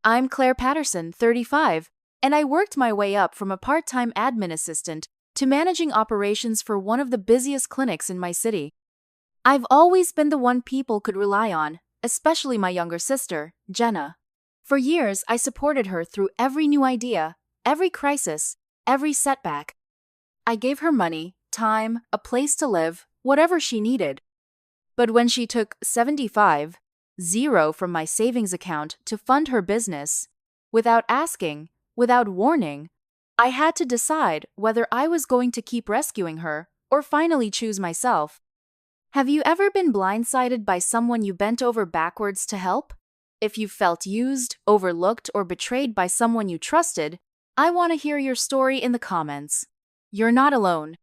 I'm Claire Patterson, 35, and I worked my way up from a part-time admin assistant to managing operations for one of the busiest clinics in my city. I've always been the one people could rely on, especially my younger sister, Jenna. For years, I supported her through every new idea, every crisis, every setback. I gave her money, time, a place to live, whatever she needed. But when she took 75,000 from my savings account to fund her business, without asking, without warning, I had to decide whether I was going to keep rescuing her or finally choose myself. Have you ever been blindsided by someone you bent over backwards to help? If you felt used, overlooked, or betrayed by someone you trusted, I want to hear your story in the comments. You're not alone.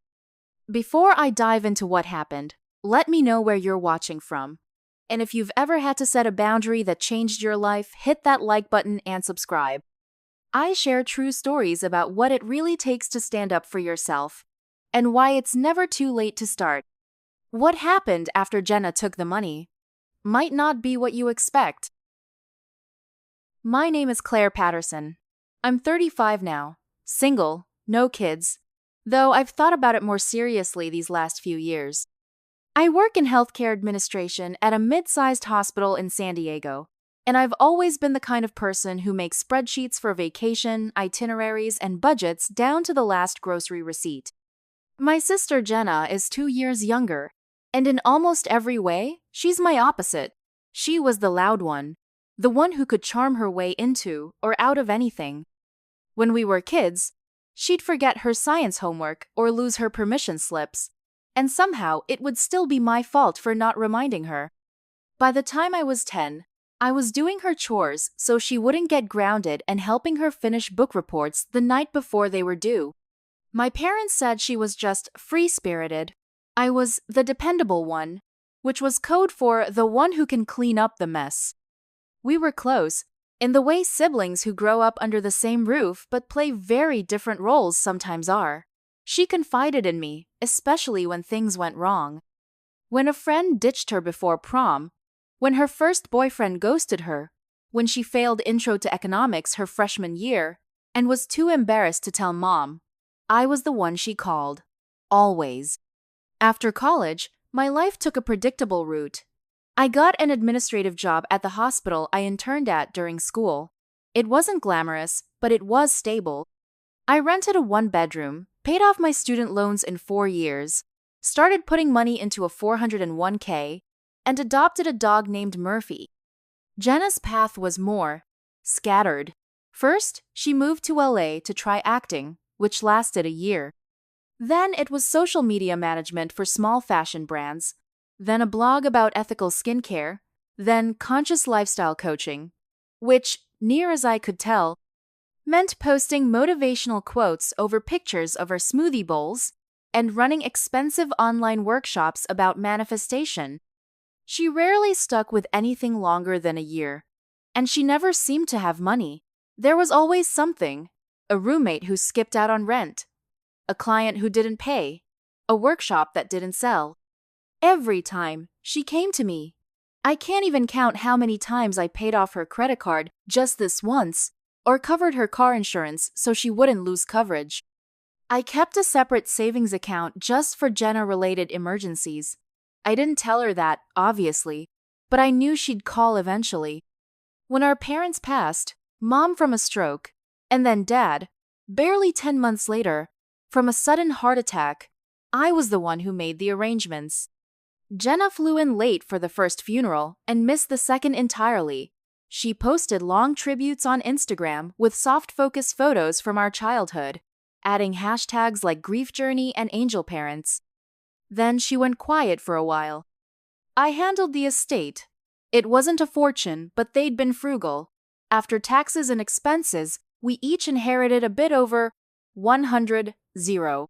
Before I dive into what happened, let me know where you're watching from. And if you've ever had to set a boundary that changed your life, hit that like button and subscribe. I share true stories about what it really takes to stand up for yourself and why it's never too late to start. What happened after Jenna took the money might not be what you expect. My name is Claire Patterson. I'm 35 now, single, no kids, though I've thought about it more seriously these last few years. I work in healthcare administration at a mid-sized hospital in San Diego, and I've always been the kind of person who makes spreadsheets for vacation, itineraries, and budgets down to the last grocery receipt. My sister Jenna is 2 years younger, and in almost every way, she's my opposite. She was the loud one, the one who could charm her way into or out of anything. When we were kids, she'd forget her science homework or lose her permission slips, and somehow it would still be my fault for not reminding her. By the time I was 10, I was doing her chores so she wouldn't get grounded and helping her finish book reports the night before they were due. My parents said she was just free-spirited. I was the dependable one, which was code for the one who can clean up the mess. We were close, in the way siblings who grow up under the same roof but play very different roles sometimes are. She confided in me, especially when things went wrong. When a friend ditched her before prom, when her first boyfriend ghosted her, when she failed Intro to Economics her freshman year and was too embarrassed to tell mom, I was the one she called. Always. After college, my life took a predictable route. I got an administrative job at the hospital I interned at during school. It wasn't glamorous, but it was stable. I rented a one-bedroom, paid off my student loans in 4 years, started putting money into a 401k, and adopted a dog named Murphy. Jenna's path was more scattered. First, she moved to LA to try acting, which lasted a year. Then it was social media management for small fashion brands, then a blog about ethical skincare, then conscious lifestyle coaching, which, near as I could tell, meant posting motivational quotes over pictures of our smoothie bowls and running expensive online workshops about manifestation. She rarely stuck with anything longer than a year, and she never seemed to have money. There was always something: a roommate who skipped out on rent, a client who didn't pay, a workshop that didn't sell. Every time she came to me, I can't even count how many times I paid off her credit card just this once, or covered her car insurance so she wouldn't lose coverage. I kept a separate savings account just for Jenna-related emergencies. I didn't tell her that, obviously, but I knew she'd call eventually. When our parents passed, Mom from a stroke, and then Dad, barely 10 months later, from a sudden heart attack, I was the one who made the arrangements. Jenna flew in late for the first funeral and missed the second entirely. She posted long tributes on Instagram with soft-focus photos from our childhood, adding hashtags like grief journey and angel parents. Then she went quiet for a while. I handled the estate. It wasn't a fortune, but they'd been frugal. After taxes and expenses, we each inherited a bit over 100,000.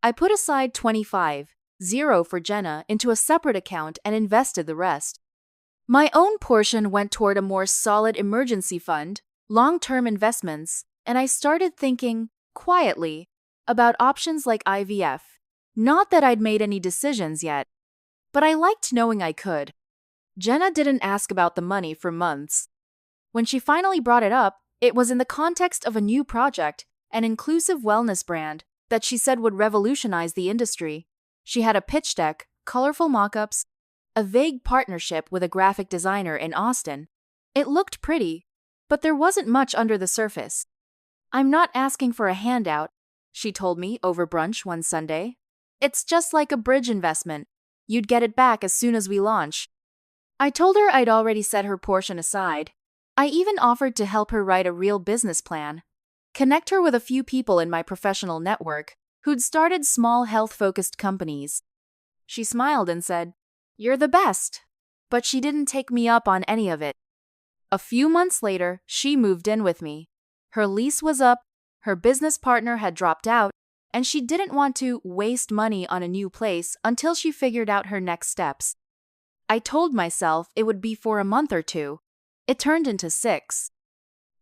I put aside 25,000 for Jenna into a separate account and invested the rest. My own portion went toward a more solid emergency fund, long-term investments, and I started thinking, quietly, about options like IVF. Not that I'd made any decisions yet, but I liked knowing I could. Jenna didn't ask about the money for months. When she finally brought it up, it was in the context of a new project, an inclusive wellness brand that she said would revolutionize the industry. She had a pitch deck, colorful mock-ups, a vague partnership with a graphic designer in Austin. It looked pretty, but there wasn't much under the surface. "I'm not asking for a handout," she told me over brunch one Sunday. "It's just like a bridge investment. You'd get it back as soon as we launch." I told her I'd already set her portion aside. I even offered to help her write a real business plan, connect her with a few people in my professional network who'd started small health-focused companies. She smiled and said, "You're the best." But she didn't take me up on any of it. A few months later, she moved in with me. Her lease was up, her business partner had dropped out, and she didn't want to waste money on a new place until she figured out her next steps. I told myself it would be for a month or two. It turned into 6.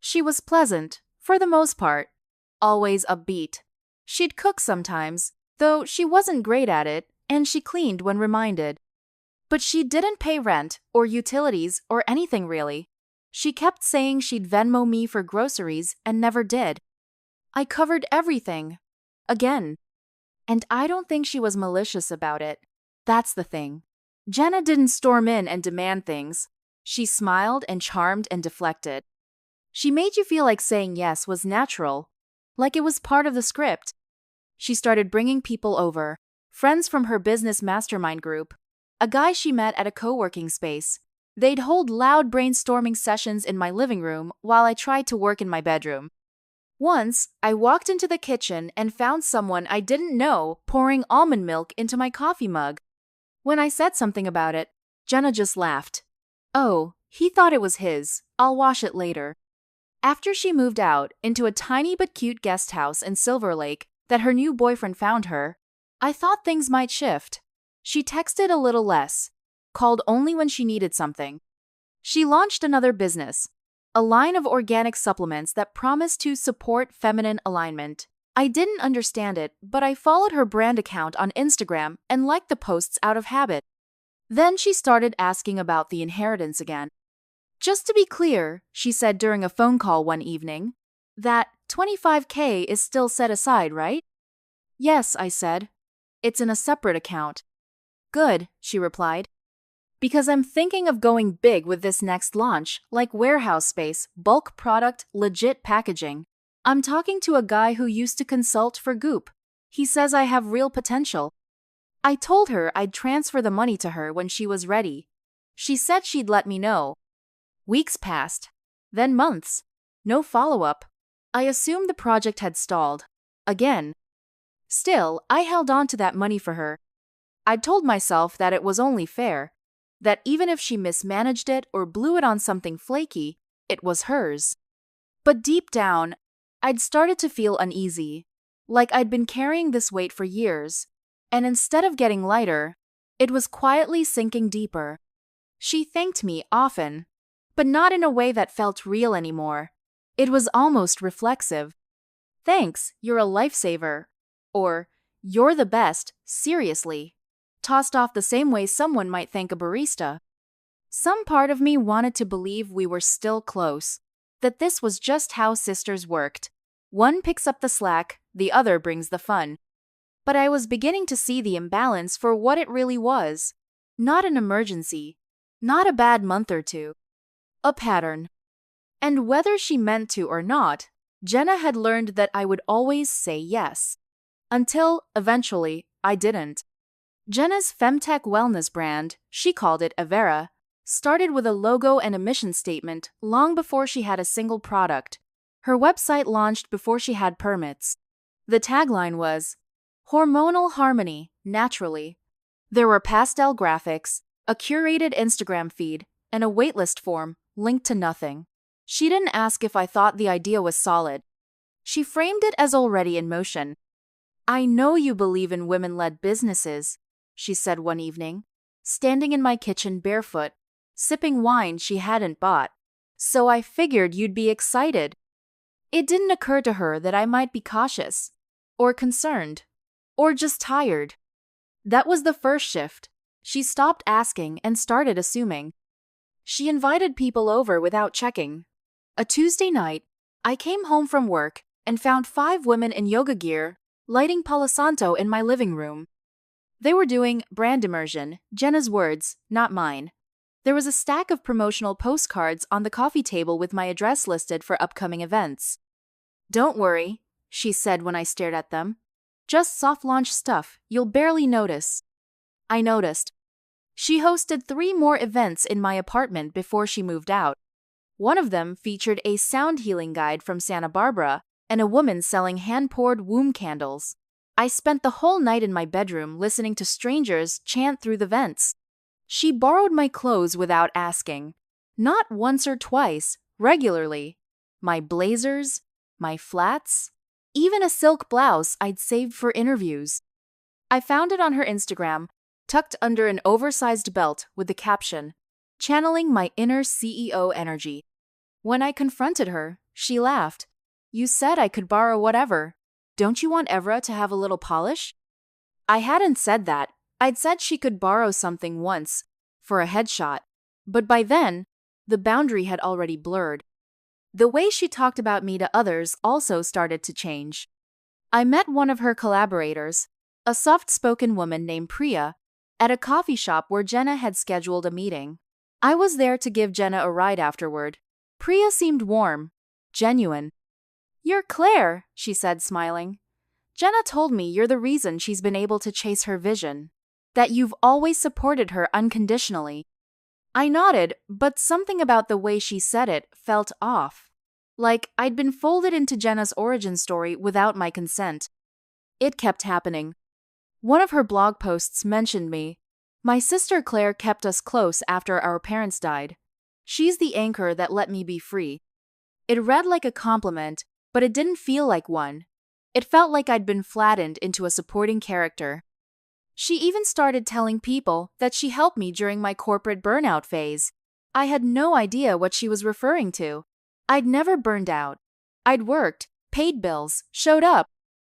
She was pleasant, for the most part, always upbeat. She'd cook sometimes, though she wasn't great at it, and she cleaned when reminded. But she didn't pay rent or utilities or anything really. She kept saying she'd Venmo me for groceries and never did. I covered everything. Again. And I don't think she was malicious about it. That's the thing. Jenna didn't storm in and demand things. She smiled and charmed and deflected. She made you feel like saying yes was natural, like it was part of the script. She started bringing people over, friends from her business mastermind group, a guy she met at a co-working space. They'd hold loud brainstorming sessions in my living room while I tried to work in my bedroom. Once, I walked into the kitchen and found someone I didn't know pouring almond milk into my coffee mug. When I said something about it, Jenna just laughed. "Oh, he thought it was his. I'll wash it later." After she moved out into a tiny but cute guest house in Silver Lake that her new boyfriend found her, I thought things might shift. She texted a little less, called only when she needed something. She launched another business, a line of organic supplements that promised to support feminine alignment. I didn't understand it, but I followed her brand account on Instagram and liked the posts out of habit. Then she started asking about the inheritance again. "Just to be clear," she said during a phone call one evening, "that $25K is still set aside, right?" "Yes," I said. "It's in a separate account." "Good," she replied. "Because I'm thinking of going big with this next launch, like warehouse space, bulk product, legit packaging. I'm talking to a guy who used to consult for Goop. He says I have real potential." I told her I'd transfer the money to her when she was ready. She said she'd let me know. Weeks passed, then months. No follow-up. I assumed the project had stalled. Again. Still, I held on to that money for her. I'd told myself that it was only fair, that even if she mismanaged it or blew it on something flaky, it was hers. But deep down, I'd started to feel uneasy, like I'd been carrying this weight for years, and instead of getting lighter, it was quietly sinking deeper. She thanked me often, but not in a way that felt real anymore. It was almost reflexive. "Thanks, you're a lifesaver," or "You're the best, seriously," tossed off the same way someone might thank a barista. Some part of me wanted to believe we were still close, that this was just how sisters worked. One picks up the slack, the other brings the fun. But I was beginning to see the imbalance for what it really was. Not an emergency, not a bad month or two. A pattern. And whether she meant to or not, Jenna had learned that I would always say yes. Until, eventually, I didn't. Jenna's femtech wellness brand, she called it Avera, started with a logo and a mission statement long before she had a single product. Her website launched before she had permits. The tagline was, "Hormonal harmony, naturally." There were pastel graphics, a curated Instagram feed, and a waitlist form linked to nothing. She didn't ask if I thought the idea was solid. She framed it as already in motion. "I know you believe in women-led businesses," she said one evening, standing in my kitchen barefoot, sipping wine she hadn't bought. "So I figured you'd be excited." It didn't occur to her that I might be cautious, or concerned, or just tired. That was the first shift. She stopped asking and started assuming. She invited people over without checking. A Tuesday night, I came home from work and found 5 women in yoga gear lighting Palo Santo in my living room. They were doing brand immersion, Jenna's words, not mine. There was a stack of promotional postcards on the coffee table with my address listed for upcoming events. "Don't worry," she said when I stared at them. "Just soft launch stuff, you'll barely notice." I noticed. She hosted 3 more events in my apartment before she moved out. One of them featured a sound healing guide from Santa Barbara and a woman selling hand-poured womb candles. I spent the whole night in my bedroom listening to strangers chant through the vents. She borrowed my clothes without asking. Not once or twice, regularly. My blazers, my flats, even a silk blouse I'd saved for interviews. I found it on her Instagram, tucked under an oversized belt with the caption, "Channeling my inner CEO energy." When I confronted her, she laughed. "You said I could borrow whatever. Don't you want Evra to have a little polish?" I hadn't said that. I'd said she could borrow something once, for a headshot. But by then, the boundary had already blurred. The way she talked about me to others also started to change. I met one of her collaborators, a soft-spoken woman named Priya, at a coffee shop where Jenna had scheduled a meeting. I was there to give Jenna a ride afterward. Priya seemed warm, genuine. "You're Claire," she said, smiling. "Jenna told me you're the reason she's been able to chase her vision. That you've always supported her unconditionally." I nodded, but something about the way she said it felt off. Like I'd been folded into Jenna's origin story without my consent. It kept happening. One of her blog posts mentioned me. "My sister Claire kept us close after our parents died. She's the anchor that let me be free." It read like a compliment, but it didn't feel like one. It felt like I'd been flattened into a supporting character. She even started telling people that she helped me during my corporate burnout phase. I had no idea what she was referring to. I'd never burned out. I'd worked, paid bills, showed up.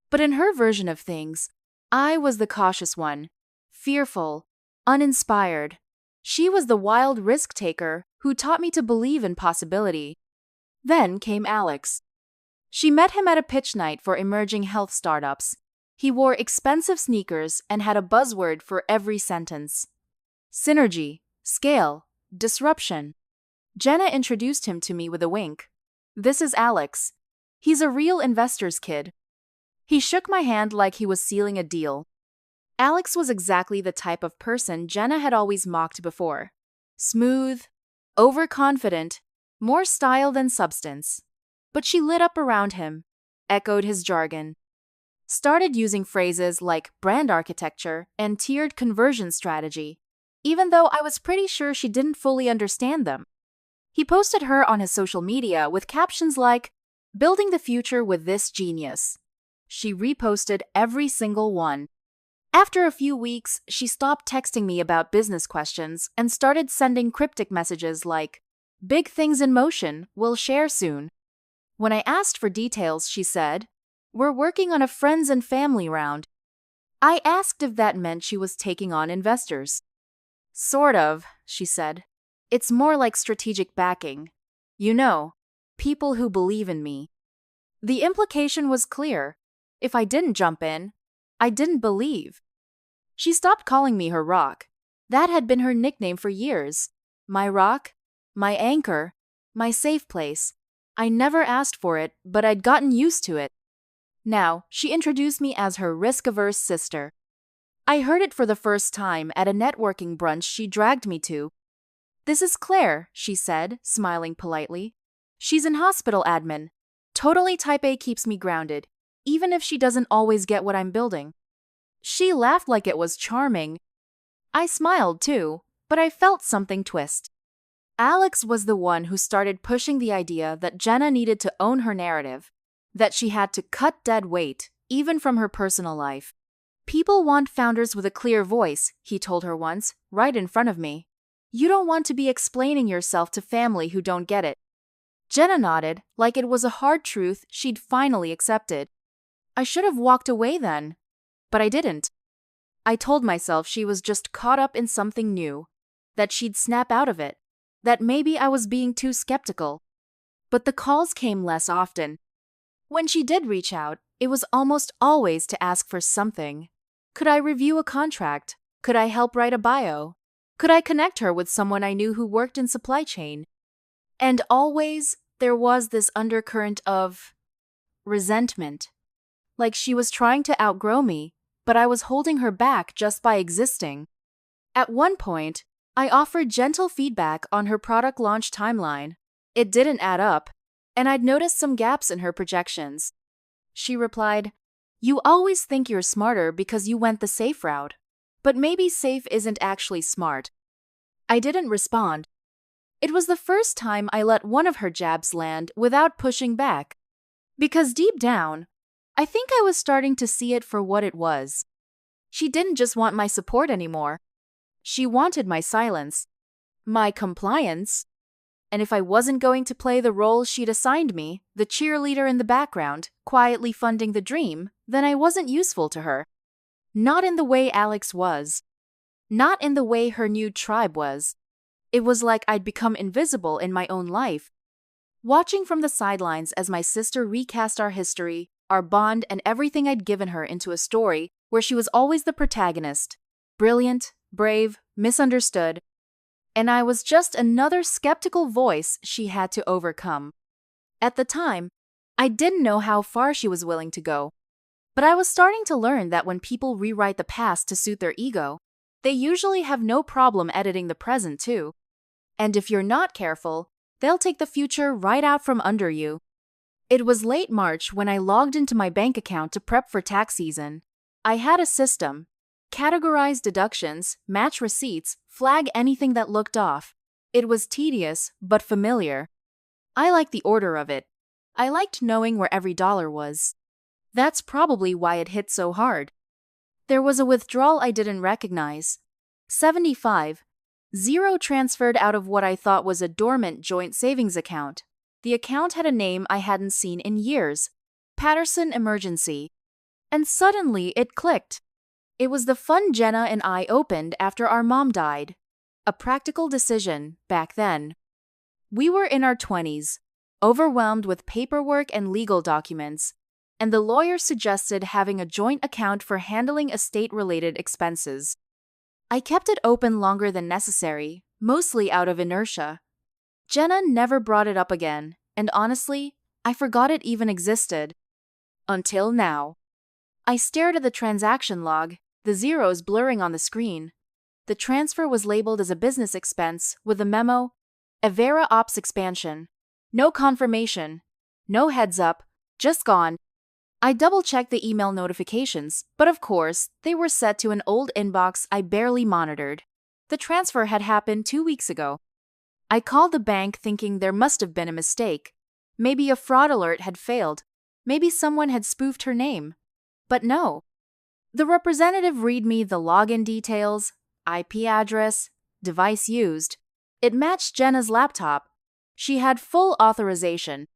But in her version of things, I was the cautious one, fearful, uninspired. She was the wild risk taker who taught me to believe in possibility. Then came Alex. She met him at a pitch night for emerging health startups. He wore expensive sneakers and had a buzzword for every sentence. Synergy, scale, disruption. Jenna introduced him to me with a wink. "This is Alex. He's a real investor's kid." He shook my hand like he was sealing a deal. Alex was exactly the type of person Jenna had always mocked before. Smooth, overconfident, more style than substance. But she lit up around him, echoed his jargon, started using phrases like brand architecture and tiered conversion strategy, even though I was pretty sure she didn't fully understand them. He posted her on his social media with captions like, "Building the future with this genius." She reposted every single one. After a few weeks, she stopped texting me about business questions and started sending cryptic messages like, "Big things in motion, we'll share soon." When I asked for details, she said, "We're working on a friends and family round." I asked if that meant she was taking on investors. "Sort of," she said. "It's more like strategic backing. You know, people who believe in me." The implication was clear. If I didn't jump in, I didn't believe. She stopped calling me her rock. That had been her nickname for years. My rock, my anchor, my safe place. I never asked for it, but I'd gotten used to it. Now, she introduced me as her risk-averse sister. I heard it for the first time at a networking brunch she dragged me to. "This is Claire," she said, smiling politely. "She's in hospital admin. Totally type A, keeps me grounded, even if she doesn't always get what I'm building." She laughed like it was charming. I smiled too, but I felt something twist. Alex was the one who started pushing the idea that Jenna needed to own her narrative, that she had to cut dead weight, even from her personal life. "People want founders with a clear voice," he told her once, right in front of me. "You don't want to be explaining yourself to family who don't get it." Jenna nodded, like it was a hard truth she'd finally accepted. I should have walked away then, but I didn't. I told myself she was just caught up in something new, that she'd snap out of it, that maybe I was being too skeptical. But the calls came less often. When she did reach out, it was almost always to ask for something. Could I review a contract? Could I help write a bio? Could I connect her with someone I knew who worked in supply chain? And always, there was this undercurrent of resentment. Like she was trying to outgrow me, but I was holding her back just by existing. At one point, I offered gentle feedback on her product launch timeline. It didn't add up, and I'd noticed some gaps in her projections. She replied, "You always think you're smarter because you went the safe route. But maybe safe isn't actually smart." I didn't respond. It was the first time I let one of her jabs land without pushing back. Because deep down, I think I was starting to see it for what it was. She didn't just want my support anymore. She wanted my silence, my compliance. And if I wasn't going to play the role she'd assigned me, the cheerleader in the background, quietly funding the dream, then I wasn't useful to her. Not in the way Alex was. Not in the way her new tribe was. It was like I'd become invisible in my own life. Watching from the sidelines as my sister recast our history, our bond, and everything I'd given her into a story where she was always the protagonist. Brilliant, brave, misunderstood. And I was just another skeptical voice she had to overcome. At the time, I didn't know how far she was willing to go. But I was starting to learn that when people rewrite the past to suit their ego, they usually have no problem editing the present too. And if you're not careful, they'll take the future right out from under you. It was late March when I logged into my bank account to prep for tax season. I had a system. Categorize deductions, match receipts, flag anything that looked off. It was tedious, but familiar. I liked the order of it. I liked knowing where every dollar was. That's probably why it hit so hard. There was a withdrawal I didn't recognize. 75. Zero transferred out of what I thought was a dormant joint savings account. The account had a name I hadn't seen in years. Patterson Emergency. And suddenly it clicked. It was the fund Jenna and I opened after our mom died. A practical decision back then. We were in our 20s, overwhelmed with paperwork and legal documents, and the lawyer suggested having a joint account for handling estate-related expenses. I kept it open longer than necessary, mostly out of inertia. Jenna never brought it up again, and honestly, I forgot it even existed. Until now. I stared at the transaction log, the zeros blurring on the screen. The transfer was labeled as a business expense with a memo, Avera Ops Expansion. No confirmation. No heads up. Just gone. I double-checked the email notifications, but of course, they were set to an old inbox I barely monitored. The transfer had happened 2 weeks ago. I called the bank thinking there must have been a mistake. Maybe a fraud alert had failed. Maybe someone had spoofed her name. But no. The representative read me the login details, IP address, device used. It matched Jenna's laptop. She had full authorization.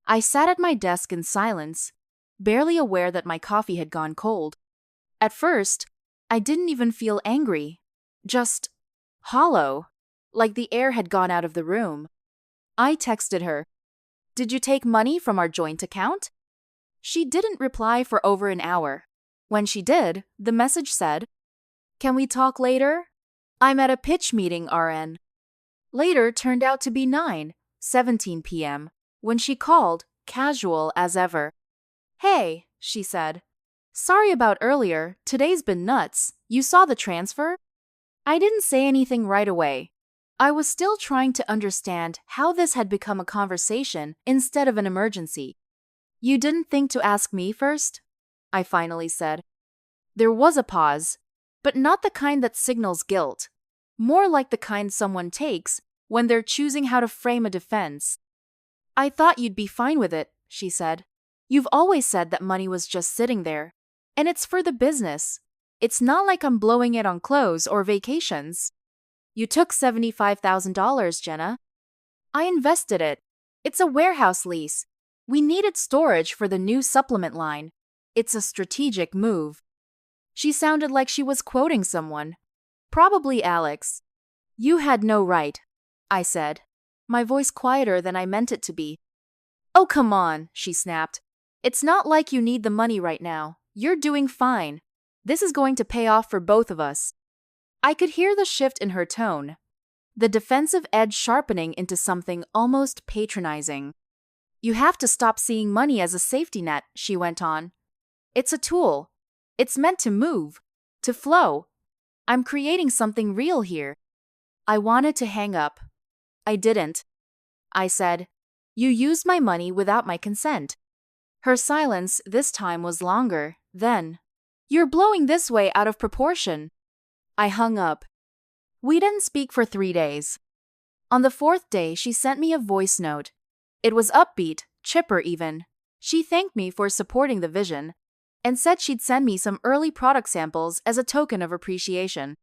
I sat at my desk in silence, barely aware that my coffee had gone cold. At first, I didn't even feel angry. Just hollow, like the air had gone out of the room. I texted her, "Did you take money from our joint account?" She didn't reply for over an hour. When she did, the message said, "Can we talk later? I'm at a pitch meeting, RN." Later turned out to be 9:17 p.m. when she called, casual as ever. "Hey," she said. "Sorry about earlier. Today's been nuts. You saw the transfer?" I didn't say anything right away. I was still trying to understand how this had become a conversation instead of an emergency. "You didn't think to ask me first?" I finally said. There was a pause, but not the kind that signals guilt. More like the kind someone takes when they're choosing how to frame a defense. "I thought you'd be fine with it," she said. "You've always said that money was just sitting there. And it's for the business. It's not like I'm blowing it on clothes or vacations." "You took $75,000, Jenna." "I invested it. It's a warehouse lease. We needed storage for the new supplement line. It's a strategic move." She sounded like she was quoting someone. Probably Alex. "You had no right," I said, my voice quieter than I meant it to be. Oh, come on, she snapped. It's not like you need the money right now. You're doing fine. This is going to pay off for both of us. I could hear the shift in her tone, the defensive edge sharpening into something almost patronizing. You have to stop seeing money as a safety net, she went on. It's a tool. It's meant to move, to flow. I'm creating something real here. I wanted to hang up. I didn't. I said, you used my money without my consent. Her silence this time was longer. Then, you're blowing this way out of proportion. I hung up. We didn't speak for 3 days. On the 4th day, she sent me a voice note. It was upbeat, chipper even. She thanked me for supporting the vision and said she'd send me some early product samples as a token of appreciation.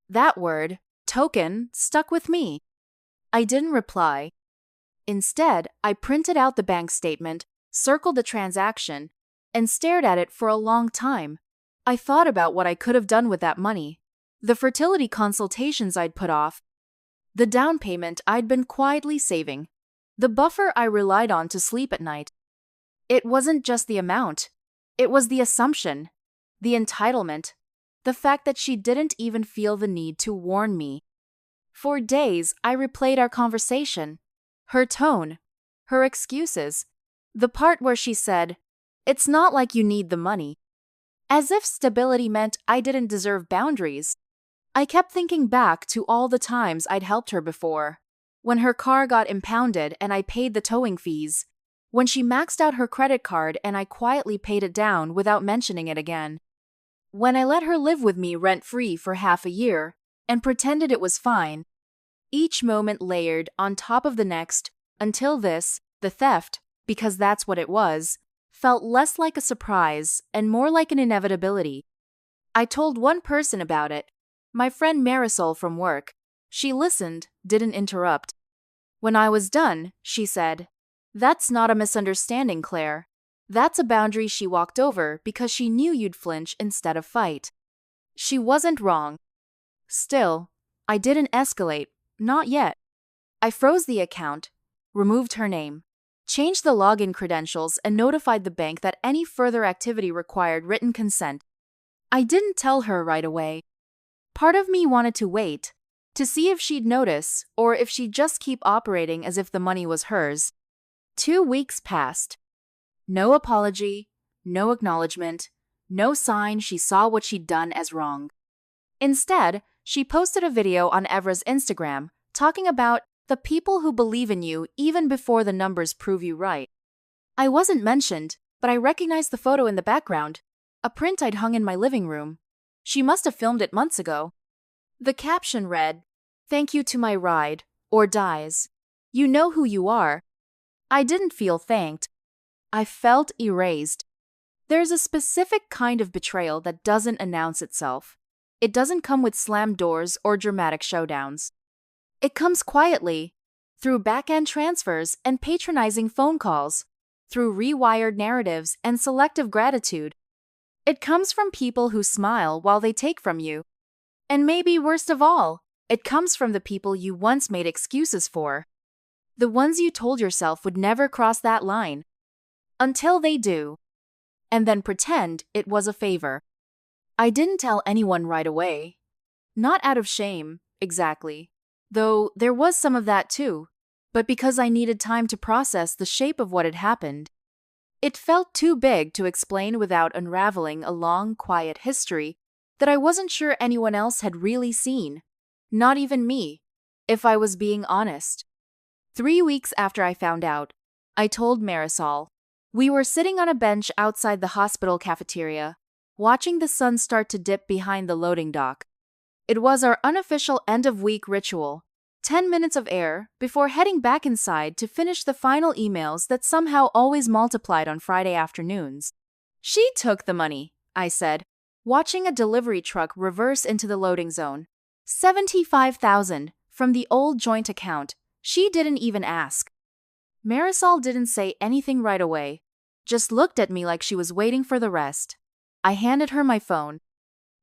That word, token, stuck with me. I didn't reply. Instead, I printed out the bank statement, circled the transaction, and stared at it for a long time. I thought about what I could have done with that money. The fertility consultations I'd put off, the down payment I'd been quietly saving, the buffer I relied on to sleep at night. It wasn't just the amount. It was the assumption, the entitlement, the fact that she didn't even feel the need to warn me. For days, I replayed our conversation, her tone, her excuses, the part where she said, "It's not like you need the money," as if stability meant I didn't deserve boundaries. I kept thinking back to all the times I'd helped her before, when her car got impounded and I paid the towing fees, when she maxed out her credit card and I quietly paid it down without mentioning it again, when I let her live with me rent-free for half a year and pretended it was fine. Each moment layered on top of the next until this, the theft, because that's what it was, felt less like a surprise and more like an inevitability. I told one person about it, my friend Marisol from work. She listened, didn't interrupt. When I was done, she said, "That's not a misunderstanding, Claire. That's a boundary she walked over because she knew you'd flinch instead of fight." She wasn't wrong. Still, I didn't escalate, not yet. I froze the account, removed her name, changed the login credentials, and notified the bank that any further activity required written consent. I didn't tell her right away. Part of me wanted to wait, to see if she'd notice or if she'd just keep operating as if the money was hers. 2 weeks passed. No apology, no acknowledgement, no sign she saw what she'd done as wrong. Instead, she posted a video on Evra's Instagram talking about the people who believe in you even before the numbers prove you right. I wasn't mentioned, but I recognized the photo in the background, a print I'd hung in my living room. She must have filmed it months ago. The caption read, "Thank you to my ride, or dies. You know who you are." I didn't feel thanked. I felt erased. There's a specific kind of betrayal that doesn't announce itself. It doesn't come with slammed doors or dramatic showdowns. It comes quietly, through back-end transfers and patronizing phone calls, through rewired narratives and selective gratitude. It comes from people who smile while they take from you. And maybe worst of all, it comes from the people you once made excuses for. The ones you told yourself would never cross that line. Until they do. And then pretend it was a favor. I didn't tell anyone right away. Not out of shame, exactly. Though there was some of that too. But because I needed time to process the shape of what had happened. It felt too big to explain without unraveling a long, quiet history that I wasn't sure anyone else had really seen. Not even me, if I was being honest. 3 weeks after I found out, I told Marisol. We were sitting on a bench outside the hospital cafeteria, watching the sun start to dip behind the loading dock. It was our unofficial end-of-week ritual, 10 minutes of air before heading back inside to finish the final emails that somehow always multiplied on Friday afternoons. "She took the money," I said, watching a delivery truck reverse into the loading zone. 75,000 from the old joint account. She didn't even ask. Marisol didn't say anything right away, just looked at me like she was waiting for the rest. I handed her my phone.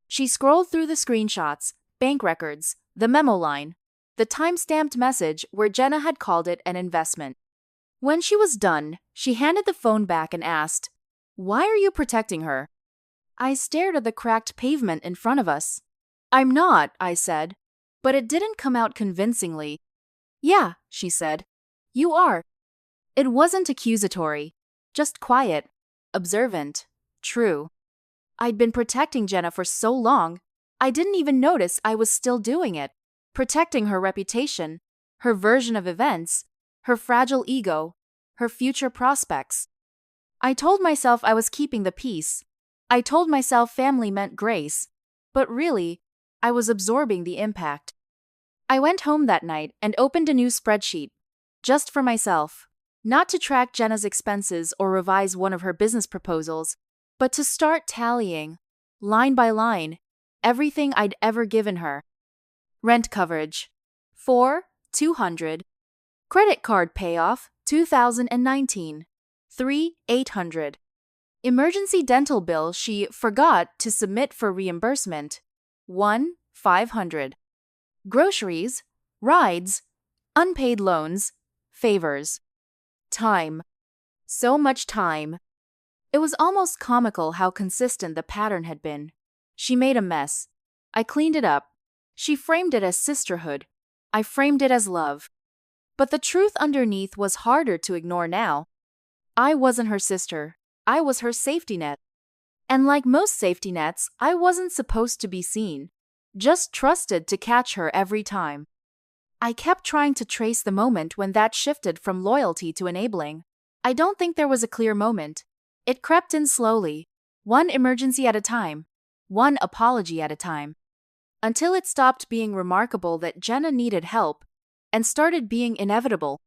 She scrolled through the screenshots, bank records, the memo line, the time-stamped message where Jenna had called it an investment. When she was done, she handed the phone back and asked, "Why are you protecting her?" I stared at the cracked pavement in front of us. "I'm not," I said, but it didn't come out convincingly. "Yeah," she said. "You are." It wasn't accusatory, just quiet, observant, true. I'd been protecting Jenna for so long, I didn't even notice I was still doing it. Protecting her reputation, her version of events, her fragile ego, her future prospects. I told myself I was keeping the peace. I told myself family meant grace. But really, I was absorbing the impact. I went home that night and opened a new spreadsheet. Just for myself. Not to track Jenna's expenses or revise one of her business proposals, but to start tallying, line by line, everything I'd ever given her. Rent coverage, 4,200. Credit card payoff, 2019, 3,800. Emergency dental bill she forgot to submit for reimbursement, 1,500. Groceries, rides, unpaid loans, favors. Time. So much time. It was almost comical how consistent the pattern had been. She made a mess. I cleaned it up. She framed it as sisterhood. I framed it as love. But the truth underneath was harder to ignore now. I wasn't her sister. I was her safety net. And like most safety nets, I wasn't supposed to be seen. Just trusted to catch her every time. I kept trying to trace the moment when that shifted from loyalty to enabling. I don't think there was a clear moment. It crept in slowly, one emergency at a time, one apology at a time, until it stopped being remarkable that Jenna needed help and started being inevitable.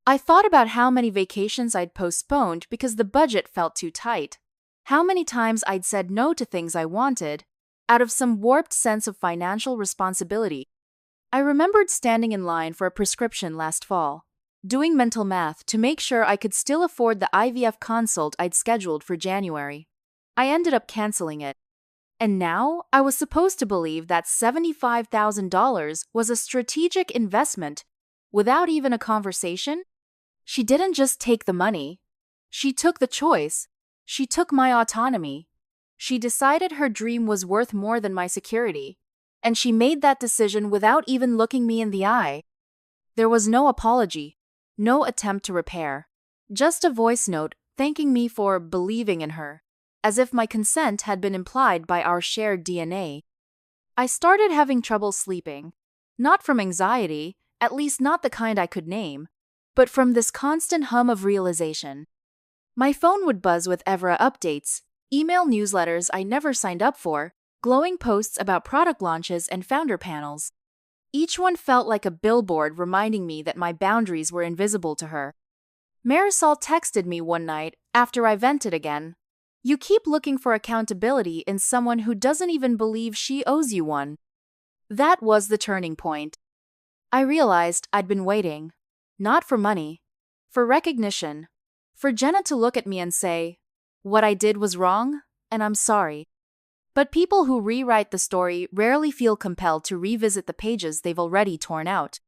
I thought about how many vacations I'd postponed because the budget felt too tight, how many times I'd said no to things I wanted out of some warped sense of financial responsibility. I remembered standing in line for a prescription last fall, doing mental math to make sure I could still afford the IVF consult I'd scheduled for January. I ended up canceling it. And now I was supposed to believe that $75,000 was a strategic investment without even a conversation? She didn't just take the money. She took the choice. She took my autonomy. She decided her dream was worth more than my security. And she made that decision without even looking me in the eye. There was no apology, no attempt to repair. Just a voice note thanking me for believing in her, as if my consent had been implied by our shared DNA. I started having trouble sleeping, not from anxiety, at least not the kind I could name, but from this constant hum of realization. My phone would buzz with Evra updates, email newsletters I never signed up for, glowing posts about product launches and founder panels. Each one felt like a billboard reminding me that my boundaries were invisible to her. Marisol texted me one night after I vented again. "You keep looking for accountability in someone who doesn't even believe she owes you one." That was the turning point. I realized I'd been waiting. Not for money. For recognition. For Jenna to look at me and say, "What I did was wrong, and I'm sorry." But people who rewrite the story rarely feel compelled to revisit the pages they've already torn out.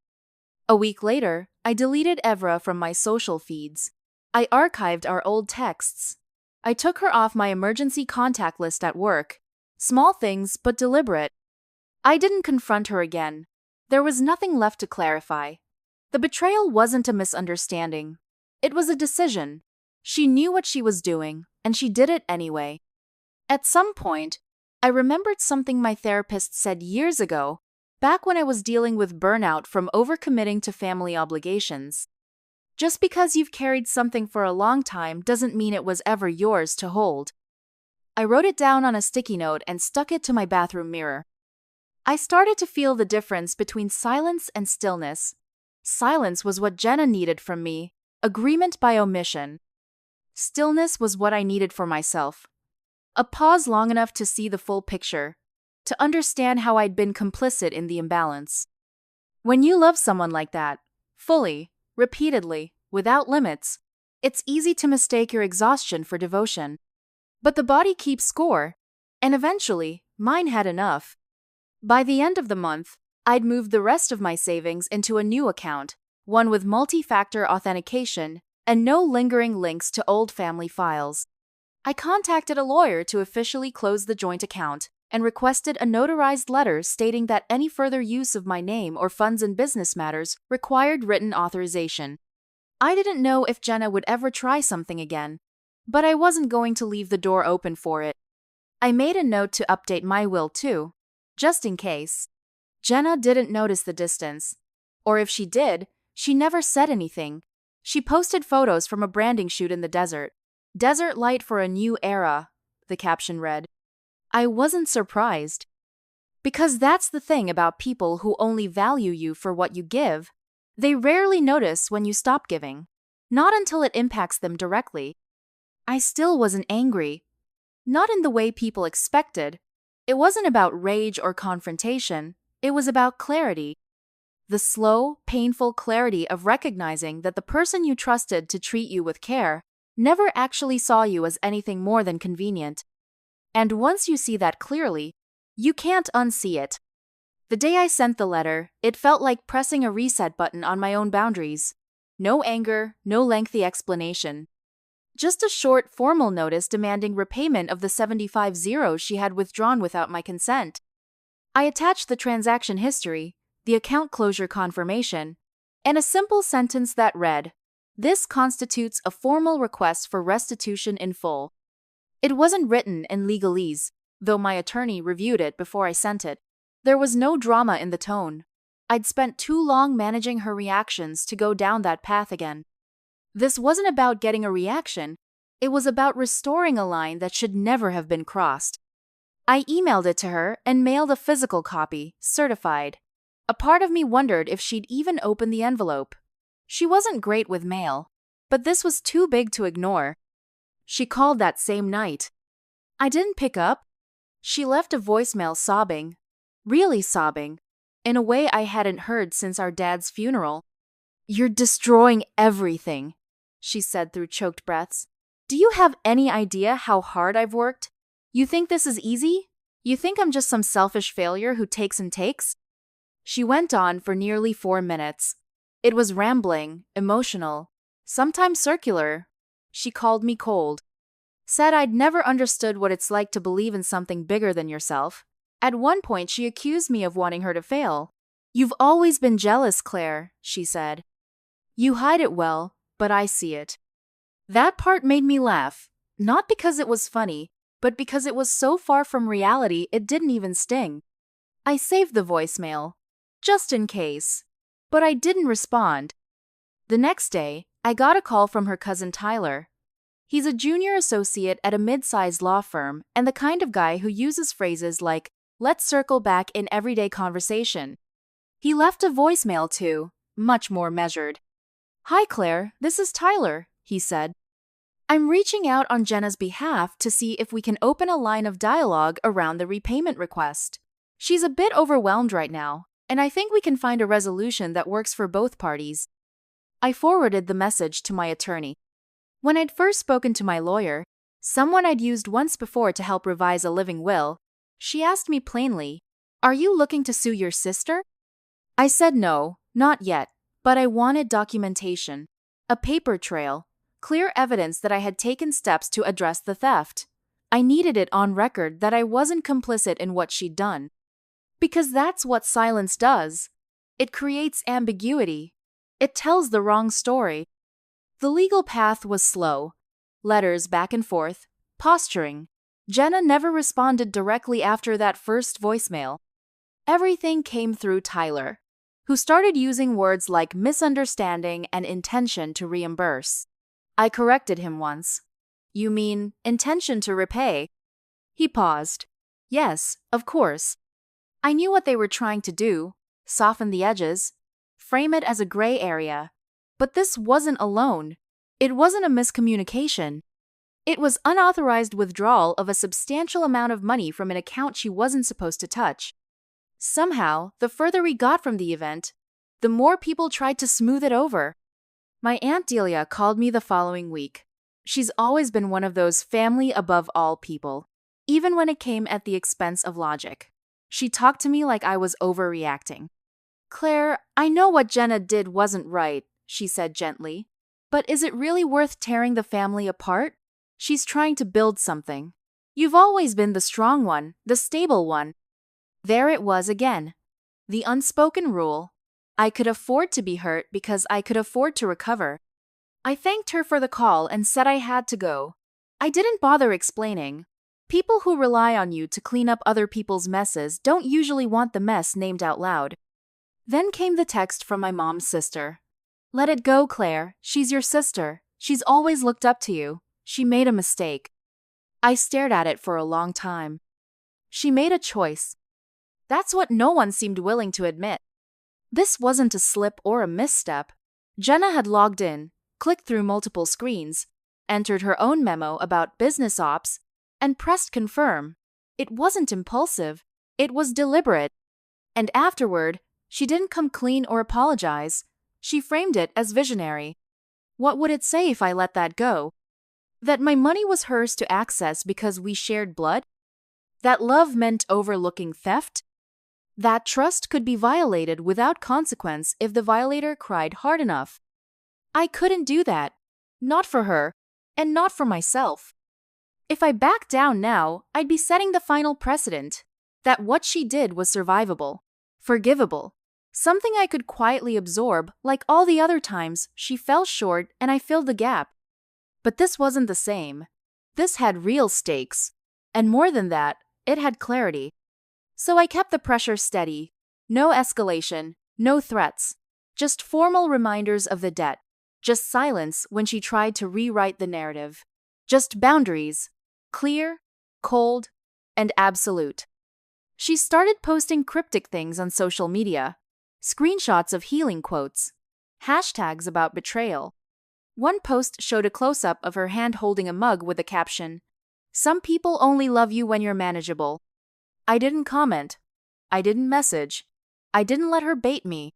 A week later, I deleted Evra from my social feeds. I archived our old texts. I took her off my emergency contact list at work. Small things, but deliberate. I didn't confront her again. There was nothing left to clarify. The betrayal wasn't a misunderstanding. It was a decision. She knew what she was doing, and she did it anyway. At some point, I remembered something my therapist said years ago, back when I was dealing with burnout from overcommitting to family obligations. Just because you've carried something for a long time doesn't mean it was ever yours to hold. I wrote it down on a sticky note and stuck it to my bathroom mirror. I started to feel the difference between silence and stillness. Silence was what Jenna needed from me, agreement by omission. Stillness was what I needed for myself. A pause long enough to see the full picture, to understand how I'd been complicit in the imbalance. When you love someone like that, fully, repeatedly, without limits, it's easy to mistake your exhaustion for devotion. But the body keeps score, and eventually, mine had enough. By the end of the month, I'd moved the rest of my savings into a new account, one with multi-factor authentication and no lingering links to old family files. I contacted a lawyer to officially close the joint account and requested a notarized letter stating that any further use of my name or funds in business matters required written authorization. I didn't know if Jenna would ever try something again, but I wasn't going to leave the door open for it. I made a note to update my will too, just in case. Jenna didn't notice the distance. Or if she did, she never said anything. She posted photos from a branding shoot in the desert. "Desert light for a new era," the caption read. I wasn't surprised. Because that's the thing about people who only value you for what you give. They rarely notice when you stop giving. Not until it impacts them directly. I still wasn't angry. Not in the way people expected. It wasn't about rage or confrontation. It was about clarity. The slow, painful clarity of recognizing that the person you trusted to treat you with care never actually saw you as anything more than convenient. And once you see that clearly, you can't unsee it. The day I sent the letter, it felt like pressing a reset button on my own boundaries. No anger, no lengthy explanation. Just a short, formal notice demanding repayment of the 75 zeros she had withdrawn without my consent. I attached the transaction history, the account closure confirmation, and a simple sentence that read, "This constitutes a formal request for restitution in full." It wasn't written in legalese, though my attorney reviewed it before I sent it. There was no drama in the tone. I'd spent too long managing her reactions to go down that path again. This wasn't about getting a reaction. It was about restoring a line that should never have been crossed. I emailed it to her and mailed a physical copy, certified. A part of me wondered if she'd even open the envelope. She wasn't great with mail, but this was too big to ignore. She called that same night. I didn't pick up. She left a voicemail sobbing, really sobbing, in a way I hadn't heard since our dad's funeral. "You're destroying everything," she said through choked breaths. "Do you have any idea how hard I've worked? You think this is easy? You think I'm just some selfish failure who takes and takes?" She went on for nearly 4 minutes. It was rambling, emotional, sometimes circular. She called me cold. Said I'd never understood what it's like to believe in something bigger than yourself. At one point, she accused me of wanting her to fail. "You've always been jealous, Claire," she said. "You hide it well, but I see it." That part made me laugh, not because it was funny, but because it was so far from reality it didn't even sting. I saved the voicemail, just in case, but I didn't respond. The next day, I got a call from her cousin Tyler. He's a junior associate at a mid-sized law firm and the kind of guy who uses phrases like, "Let's circle back" in everyday conversation. He left a voicemail too, much more measured. "Hi Claire, this is Tyler," he said. "I'm reaching out on Jenna's behalf to see if we can open a line of dialogue around the repayment request. She's a bit overwhelmed right now, and I think we can find a resolution that works for both parties." I forwarded the message to my attorney. When I'd first spoken to my lawyer, someone I'd used once before to help revise a living will, she asked me plainly, "Are you looking to sue your sister?" I said no, not yet, but I wanted documentation, a paper trail, clear evidence that I had taken steps to address the theft. I needed it on record that I wasn't complicit in what she'd done. Because that's what silence does. It creates ambiguity. It tells the wrong story. The legal path was slow. Letters back and forth, posturing. Jenna never responded directly after that first voicemail. Everything came through Tyler, who started using words like misunderstanding and intention to reimburse. I corrected him once. "You mean intention to repay?" He paused. "Yes, of course." I knew what they were trying to do, soften the edges, frame it as a gray area. But this wasn't alone. It wasn't a miscommunication. It was unauthorized withdrawal of a substantial amount of money from an account she wasn't supposed to touch. Somehow, the further we got from the event, the more people tried to smooth it over. My Aunt Delia called me the following week. She's always been one of those family above all people, even when it came at the expense of logic. She talked to me like I was overreacting. "Claire, I know what Jenna did wasn't right," she said gently. But is it really worth tearing the family apart? She's trying to build something. You've always been the strong one, the stable one. There it was again. The unspoken rule. I could afford to be hurt because I could afford to recover. I thanked her for the call and said I had to go. I didn't bother explaining. People who rely on you to clean up other people's messes don't usually want the mess named out loud. Then came the text from my mom's sister. Let it go, Claire. She's your sister. She's always looked up to you. She made a mistake. I stared at it for a long time. She made a choice. That's what no one seemed willing to admit. This wasn't a slip or a misstep. Jenna had logged in, clicked through multiple screens, entered her own memo about business ops, and pressed confirm. It wasn't impulsive. It was deliberate. And afterward, she didn't come clean or apologize. She framed it as visionary. What would it say if I let that go? That my money was hers to access because we shared blood? That love meant overlooking theft? That trust could be violated without consequence if the violator cried hard enough. I couldn't do that. Not for her, and not for myself. If I backed down now, I'd be setting the final precedent that what she did was survivable, forgivable, something I could quietly absorb like all the other times she fell short and I filled the gap. But this wasn't the same. This had real stakes. And more than that, it had clarity. So I kept the pressure steady. No escalation, no threats. Just formal reminders of the debt. Just silence when she tried to rewrite the narrative. Just boundaries. Clear, cold, and absolute. She started posting cryptic things on social media. Screenshots of healing quotes. Hashtags about betrayal. One post showed a close-up of her hand holding a mug with the caption, "Some people only love you when you're manageable." I didn't comment. I didn't message. I didn't let her bait me.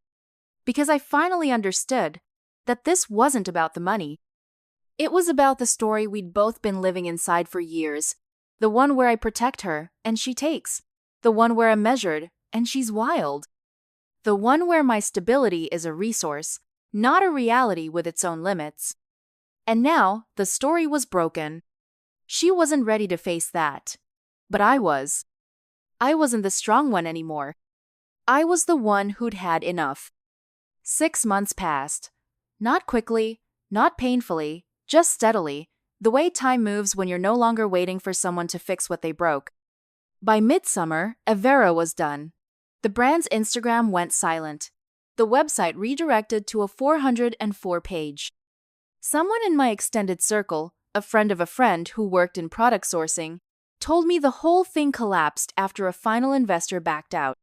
Because I finally understood that this wasn't about the money. It was about the story we'd both been living inside for years. The one where I protect her, and she takes. The one where I'm measured, and she's wild. The one where my stability is a resource, not a reality with its own limits. And now, the story was broken. She wasn't ready to face that. But I was. I wasn't the strong one anymore. I was the one who'd had enough. 6 months passed. Not quickly, not painfully, just steadily, the way time moves when you're no longer waiting for someone to fix what they broke. By midsummer, Avera was done. The brand's Instagram went silent. The website redirected to a 404 page. Someone in my extended circle, a friend of a friend who worked in product sourcing, told me the whole thing collapsed after a final investor backed out.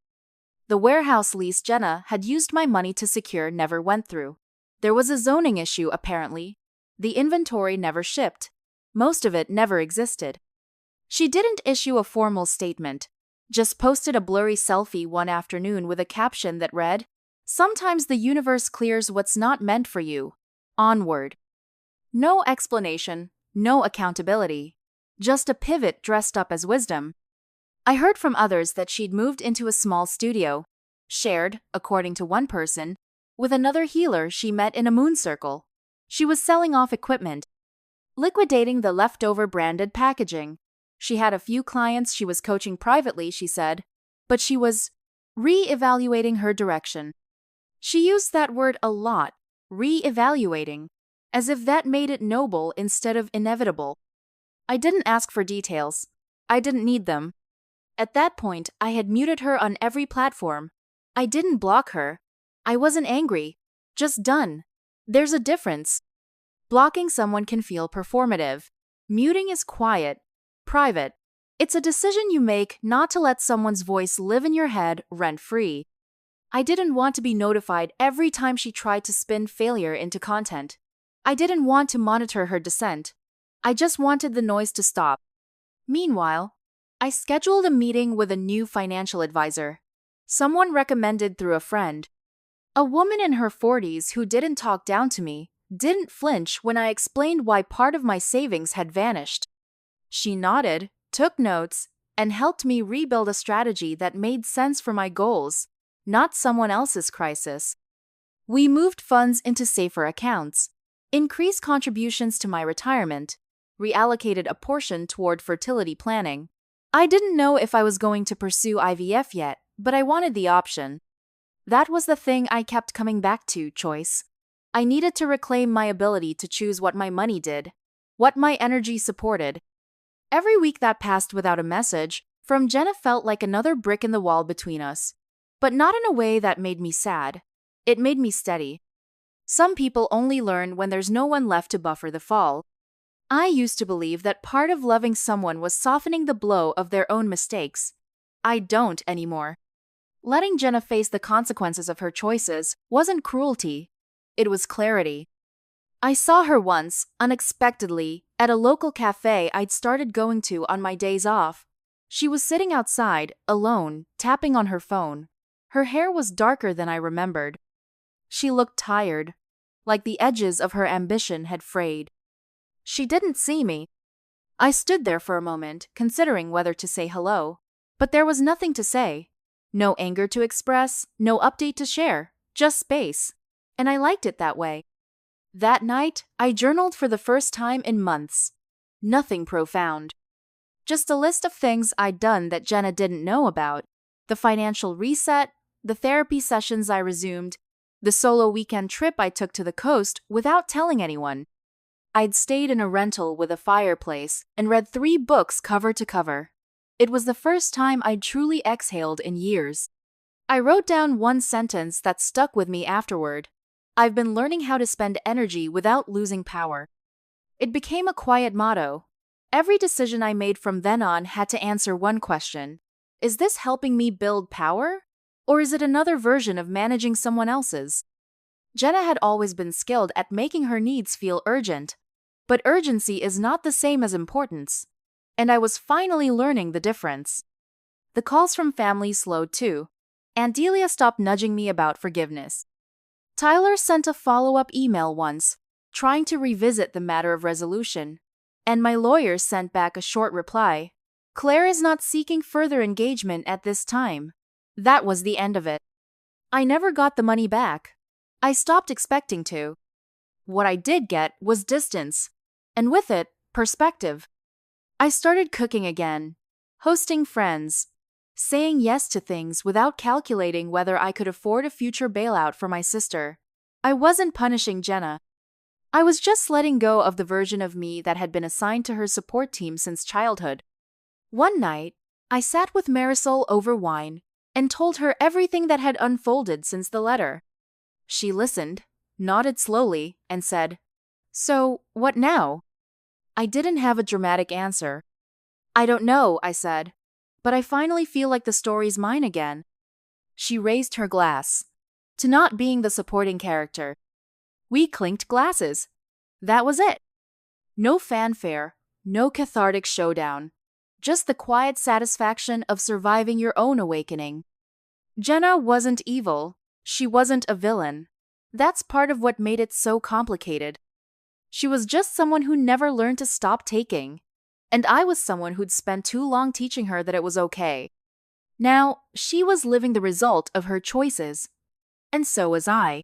The warehouse lease Jenna had used my money to secure never went through. There was a zoning issue, apparently. The inventory never shipped. Most of it never existed. She didn't issue a formal statement, just posted a blurry selfie one afternoon with a caption that read, "Sometimes the universe clears what's not meant for you. Onward." No explanation, no accountability. Just a pivot dressed up as wisdom. I heard from others that she'd moved into a small studio, shared, according to one person, with another healer she met in a moon circle. She was selling off equipment, liquidating the leftover branded packaging. She had a few clients she was coaching privately, she said, but she was re-evaluating her direction. She used that word a lot, re-evaluating, as if that made it noble instead of inevitable. I didn't ask for details. I didn't need them. At that point, I had muted her on every platform. I didn't block her. I wasn't angry. Just done. There's a difference. Blocking someone can feel performative. Muting is quiet, private. It's a decision you make not to let someone's voice live in your head rent-free. I didn't want to be notified every time she tried to spin failure into content. I didn't want to monitor her descent. I just wanted the noise to stop. Meanwhile, I scheduled a meeting with a new financial advisor. Someone recommended through a friend. A woman in her 40s who didn't talk down to me, didn't flinch when I explained why part of my savings had vanished. She nodded, took notes, and helped me rebuild a strategy that made sense for my goals, not someone else's crisis. We moved funds into safer accounts. increased contributions to my retirement, reallocated a portion toward fertility planning. I didn't know if I was going to pursue IVF yet, but I wanted the option. That was the thing I kept coming back to, choice. I needed to reclaim my ability to choose what my money did, what my energy supported. Every week that passed without a message from Jenna felt like another brick in the wall between us, but not in a way that made me sad. It made me steady. Some people only learn when there's no one left to buffer the fall. I used to believe that part of loving someone was softening the blow of their own mistakes. I don't anymore. Letting Jenna face the consequences of her choices wasn't cruelty. It was clarity. I saw her once, unexpectedly, at a local cafe I'd started going to on my days off. She was sitting outside, alone, tapping on her phone. Her hair was darker than I remembered. She looked tired, like the edges of her ambition had frayed. She didn't see me. I stood there for a moment, considering whether to say hello. But there was nothing to say. No anger to express, no update to share, just space. And I liked it that way. That night, I journaled for the first time in months. Nothing profound. Just a list of things I'd done that Jenna didn't know about. The financial reset, the therapy sessions I resumed, the solo weekend trip I took to the coast without telling anyone. I'd stayed in a rental with a fireplace and read 3 books cover to cover. It was the first time I'd truly exhaled in years. I wrote down one sentence that stuck with me afterward. I've been learning how to spend energy without losing power. It became a quiet motto. Every decision I made from then on had to answer one question. Is this helping me build power? Or is it another version of managing someone else's? Jenna had always been skilled at making her needs feel urgent. But urgency is not the same as importance. And I was finally learning the difference. The calls from family slowed too. Aunt Delia stopped nudging me about forgiveness. Tyler sent a follow-up email once, trying to revisit the matter of resolution. And my lawyer sent back a short reply. Claire is not seeking further engagement at this time. That was the end of it. I never got the money back. I stopped expecting to. What I did get was distance. And with it, perspective. I started cooking again, hosting friends, saying yes to things without calculating whether I could afford a future bailout for my sister. I wasn't punishing Jenna. I was just letting go of the version of me that had been assigned to her support team since childhood. One night, I sat with Marisol over wine and told her everything that had unfolded since the letter. She listened, nodded slowly, and said, "So, what now?" I didn't have a dramatic answer. "I don't know," I said, "but I finally feel like the story's mine again." She raised her glass to not being the supporting character. We clinked glasses. That was it. No fanfare, no cathartic showdown. Just the quiet satisfaction of surviving your own awakening. Jenna wasn't evil. She wasn't a villain. That's part of what made it so complicated. She was just someone who never learned to stop taking. And I was someone who'd spent too long teaching her that it was okay. Now, she was living the result of her choices. And so was I.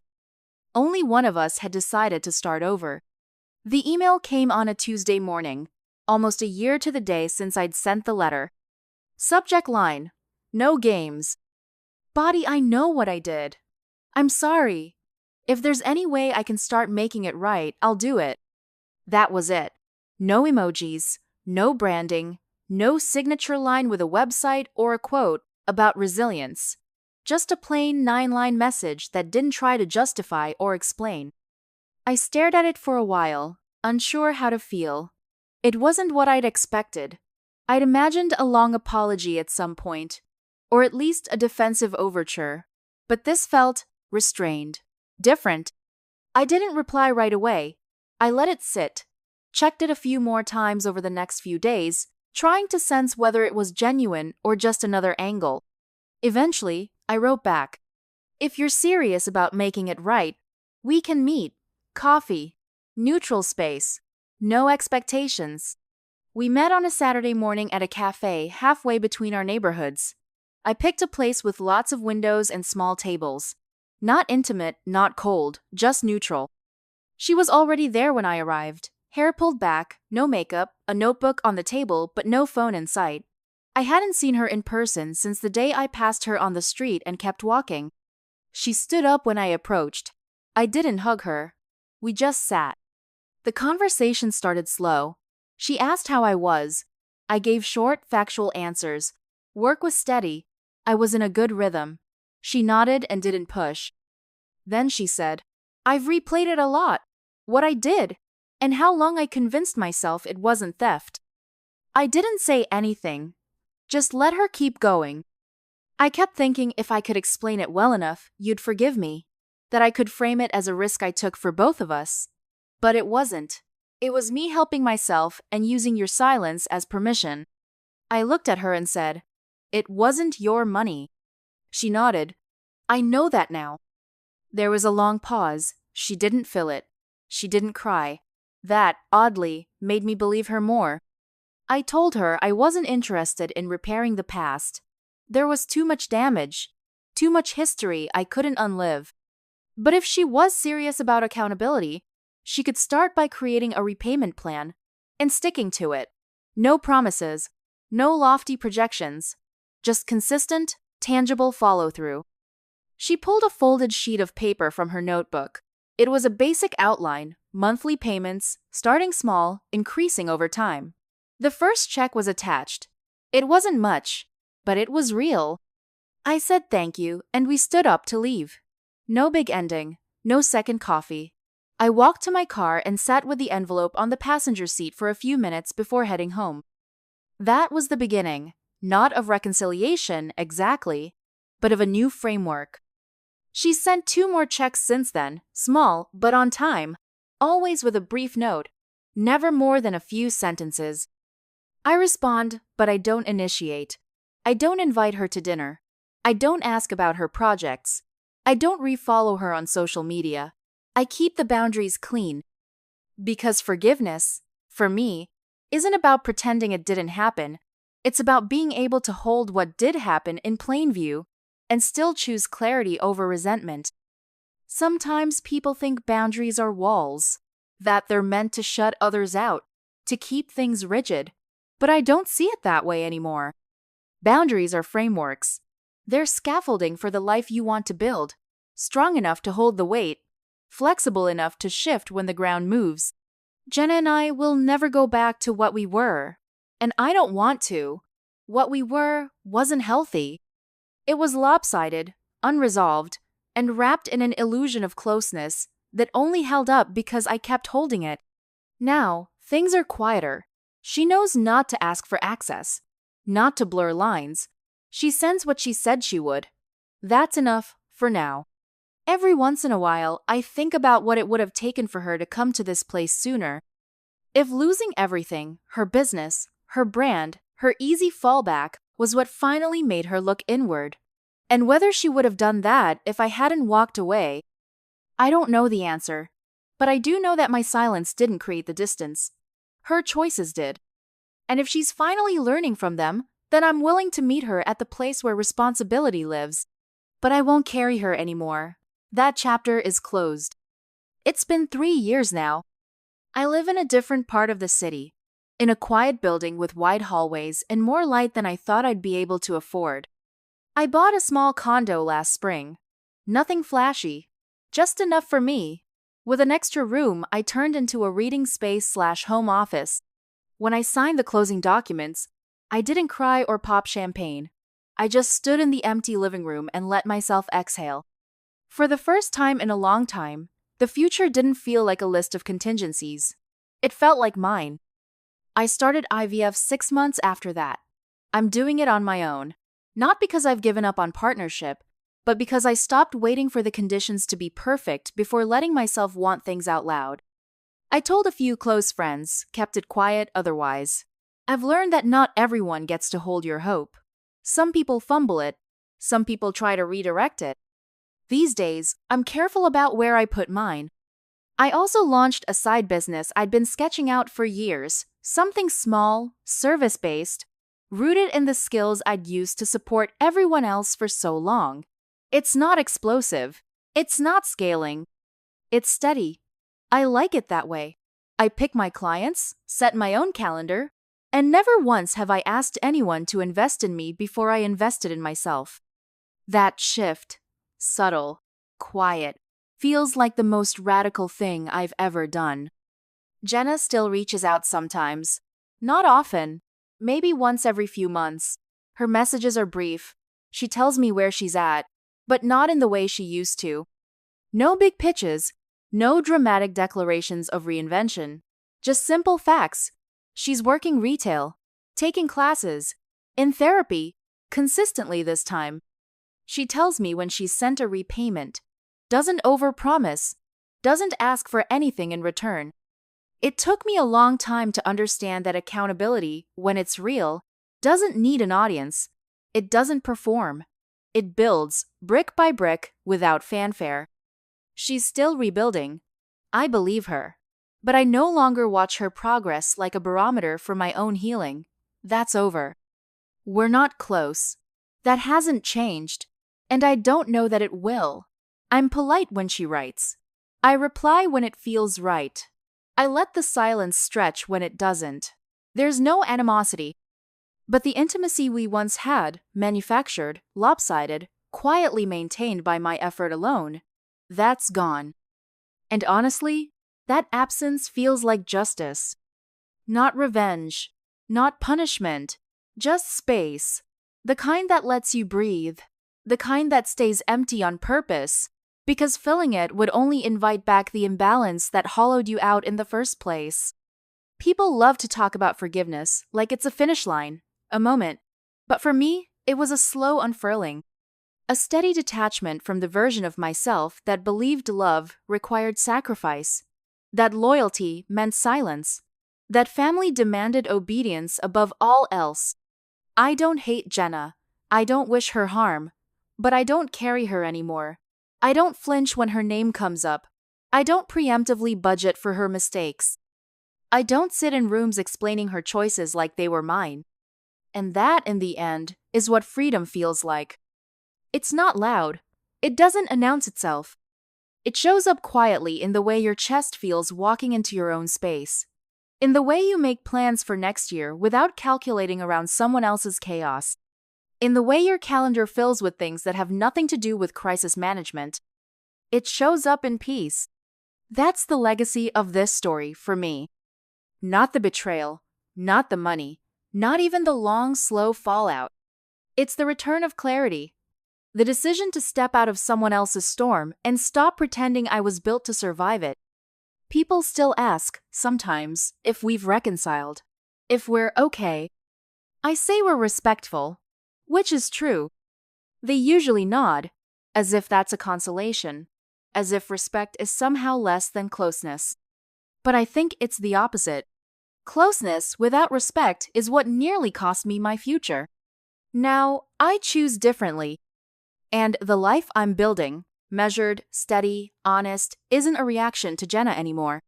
Only one of us had decided to start over. The email came on a Tuesday morning, almost a year to the day since I'd sent the letter. Subject line: no games. Body, I know what I did. I'm sorry. If there's any way I can start making it right, I'll do it. That was it. No emojis, no branding, no signature line with a website or a quote about resilience. Just a plain 9-line message that didn't try to justify or explain. I stared at it for a while, unsure how to feel. It wasn't what I'd expected. I'd imagined a long apology at some point, or at least a defensive overture. But this felt restrained, different. I didn't reply right away. I let it sit, checked it a few more times over the next few days, trying to sense whether it was genuine or just another angle. Eventually, I wrote back, "If you're serious about making it right, we can meet. Coffee. Neutral space. No expectations." We met on a Saturday morning at a cafe halfway between our neighborhoods. I picked a place with lots of windows and small tables. Not intimate, not cold, just neutral. She was already there when I arrived, hair pulled back, no makeup, a notebook on the table, but no phone in sight. I hadn't seen her in person since the day I passed her on the street and kept walking. She stood up when I approached. I didn't hug her. We just sat. The conversation started slow. She asked how I was. I gave short, factual answers. Work was steady. I was in a good rhythm. She nodded and didn't push. Then she said, "I've replayed it a lot. What I did, and how long I convinced myself it wasn't theft." I didn't say anything. Just let her keep going. I kept thinking if I could explain it well enough, you'd forgive me. That I could frame it as a risk I took for both of us. But it wasn't. It was me helping myself and using your silence as permission. I looked at her and said, "It wasn't your money." She nodded. "I know that now." There was a long pause. She didn't fill it. She didn't cry. That, oddly, made me believe her more. I told her I wasn't interested in repairing the past. There was too much damage, too much history I couldn't unlive. But if she was serious about accountability, she could start by creating a repayment plan and sticking to it. No promises, no lofty projections, just consistent, tangible follow-through. She pulled a folded sheet of paper from her notebook. It was a basic outline, monthly payments, starting small, increasing over time. The first check was attached. It wasn't much, but it was real. I said thank you, and we stood up to leave. No big ending, no second coffee. I walked to my car and sat with the envelope on the passenger seat for a few minutes before heading home. That was the beginning, not of reconciliation exactly, but of a new framework. She sent 2 more checks since then, small but on time, always with a brief note, never more than a few sentences. I respond, but I don't initiate. I don't invite her to dinner. I don't ask about her projects. I don't refollow her on social media. I keep the boundaries clean. Because forgiveness, for me, isn't about pretending it didn't happen. It's about being able to hold what did happen in plain view and still choose clarity over resentment. Sometimes people think boundaries are walls, that they're meant to shut others out, to keep things rigid. But I don't see it that way anymore. Boundaries are frameworks. They're scaffolding for the life you want to build, strong enough to hold the weight, flexible enough to shift when the ground moves. Jenna and I will never go back to what we were. And I don't want to. What we were wasn't healthy. It was lopsided, unresolved, and wrapped in an illusion of closeness that only held up because I kept holding it. Now, things are quieter. She knows not to ask for access, not to blur lines. She sends what she said she would. That's enough for now. Every once in a while, I think about what it would have taken for her to come to this place sooner. If losing everything, her business, her brand, her easy fallback, was what finally made her look inward. And whether she would have done that if I hadn't walked away, I don't know the answer. But I do know that my silence didn't create the distance. Her choices did. And if she's finally learning from them, then I'm willing to meet her at the place where responsibility lives. But I won't carry her anymore. That chapter is closed. It's been 3 years now. I live in a different part of the city, in a quiet building with wide hallways and more light than I thought I'd be able to afford. I bought a small condo last spring. Nothing flashy, just enough for me. With an extra room, I turned into a reading space/home office. When I signed the closing documents, I didn't cry or pop champagne. I just stood in the empty living room and let myself exhale. For the first time in a long time, the future didn't feel like a list of contingencies. It felt like mine. I started IVF 6 months after that. I'm doing it on my own. Not because I've given up on partnership, but because I stopped waiting for the conditions to be perfect before letting myself want things out loud. I told a few close friends, kept it quiet otherwise. I've learned that not everyone gets to hold your hope. Some people fumble it. Some people try to redirect it. These days, I'm careful about where I put mine. I also launched a side business I'd been sketching out for years, something small, service-based, rooted in the skills I'd used to support everyone else for so long. It's not explosive. It's not scaling. It's steady. I like it that way. I pick my clients, set my own calendar, and never once have I asked anyone to invest in me before I invested in myself. That shift, subtle, quiet, feels like the most radical thing I've ever done. Jenna still reaches out sometimes. Not often, maybe once every few months. Her messages are brief. She tells me where she's at, but not in the way she used to. No big pitches, no dramatic declarations of reinvention, just simple facts. She's working retail, taking classes, in therapy, consistently this time. She tells me when she's sent a repayment, doesn't overpromise, doesn't ask for anything in return. It took me a long time to understand that accountability, when it's real, doesn't need an audience. It doesn't perform. It builds, brick by brick, without fanfare. She's still rebuilding. I believe her. But I no longer watch her progress like a barometer for my own healing. That's over. We're not close. That hasn't changed. And I don't know that it will. I'm polite when she writes. I reply when it feels right. I let the silence stretch when it doesn't. There's no animosity. But the intimacy we once had, manufactured, lopsided, quietly maintained by my effort alone, that's gone. And honestly, that absence feels like justice. Not revenge, not punishment, just space. The kind that lets you breathe. The kind that stays empty on purpose, because filling it would only invite back the imbalance that hollowed you out in the first place. People love to talk about forgiveness like it's a finish line, a moment. But for me, it was a slow unfurling. A steady detachment from the version of myself that believed love required sacrifice, that loyalty meant silence, that family demanded obedience above all else. I don't hate Jenna. I don't wish her harm. But I don't carry her anymore. I don't flinch when her name comes up. I don't preemptively budget for her mistakes. I don't sit in rooms explaining her choices like they were mine. And that, in the end, is what freedom feels like. It's not loud. It doesn't announce itself. It shows up quietly in the way your chest feels walking into your own space. In the way you make plans for next year without calculating around someone else's chaos. In the way your calendar fills with things that have nothing to do with crisis management. It shows up in peace. That's the legacy of this story for me. Not the betrayal, not the money, not even the long, slow fallout. It's the return of clarity. The decision to step out of someone else's storm and stop pretending I was built to survive it. People still ask, sometimes, if we've reconciled. If we're okay. I say we're respectful. Which is true. They usually nod, as if that's a consolation, as if respect is somehow less than closeness. But I think it's the opposite. Closeness without respect is what nearly cost me my future. Now, I choose differently. And the life I'm building, measured, steady, honest, isn't a reaction to Jenna anymore.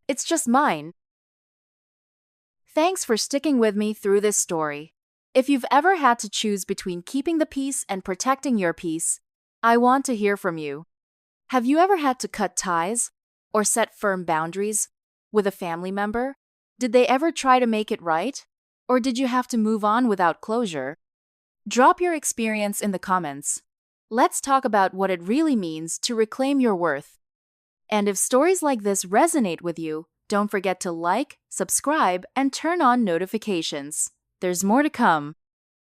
It's just mine. Thanks for sticking with me through this story. If you've ever had to choose between keeping the peace and protecting your peace, I want to hear from you. Have you ever had to cut ties or set firm boundaries with a family member? Did they ever try to make it right? Or did you have to move on without closure? Drop your experience in the comments. Let's talk about what it really means to reclaim your worth. And if stories like this resonate with you, don't forget to like, subscribe, and turn on notifications. There's more to come.